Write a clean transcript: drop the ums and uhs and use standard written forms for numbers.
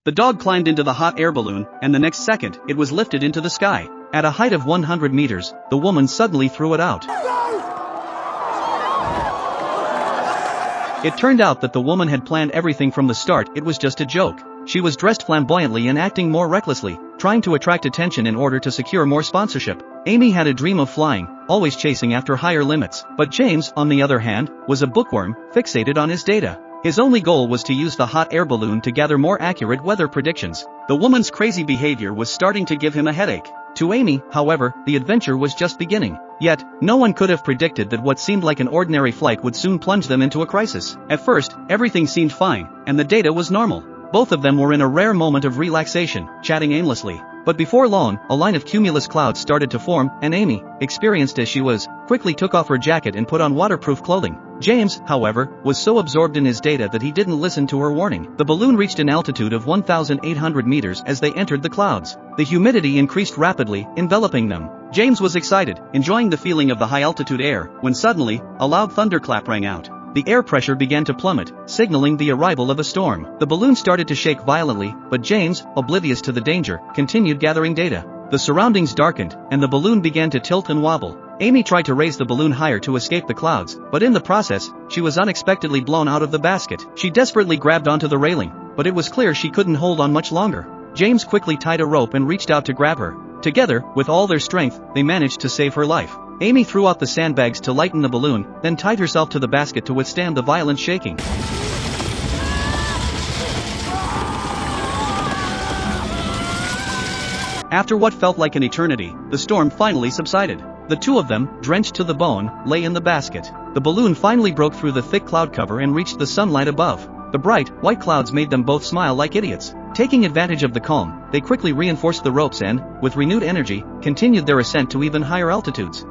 The dog climbed into the hot air balloon, and the next second, it was lifted into the sky. At a height of 100 meters, the woman suddenly threw it out. It turned out that the woman had planned everything from the start. It was just a joke. She was dressed flamboyantly and acting more recklessly, trying to attract attention in order to secure more sponsorship. Amy had a dream of flying, always chasing after higher limits. But James, on the other hand, was a bookworm, fixated on his data. His only goal was to use the hot air balloon to gather more accurate weather predictions. The woman's crazy behavior was starting to give him a headache. To Amy, however, the adventure was just beginning. Yet, no one could have predicted that what seemed like an ordinary flight would soon plunge them into a crisis. At first, everything seemed fine, and the data was normal. Both of them were in a rare moment of relaxation, chatting aimlessly. But before long, a line of cumulus clouds started to form, and Amy, experienced as she was, quickly took off her jacket and put on waterproof clothing. James, however, was so absorbed in his data that he didn't listen to her warning. The balloon reached an altitude of 1,800 meters as they entered the clouds. The humidity increased rapidly, enveloping them. James was excited, enjoying the feeling of the high-altitude air, when suddenly, a loud thunderclap rang out. The air pressure began to plummet, signaling the arrival of a storm. The balloon started to shake violently, but James, oblivious to the danger, continued gathering data. The surroundings darkened, and the balloon began to tilt and wobble. Amy tried to raise the balloon higher to escape the clouds, but in the process, she was unexpectedly blown out of the basket. She desperately grabbed onto the railing, but it was clear she couldn't hold on much longer. James quickly tied a rope and reached out to grab her. Together, with all their strength, they managed to save her life. Amy threw out the sandbags to lighten the balloon, then tied herself to the basket to withstand the violent shaking. After what felt like an eternity, the storm finally subsided. The two of them, drenched to the bone, lay in the basket. The balloon finally broke through the thick cloud cover and reached the sunlight above. The bright, white clouds made them both smile like idiots. Taking advantage of the calm, they quickly reinforced the ropes and, with renewed energy, continued their ascent to even higher altitudes.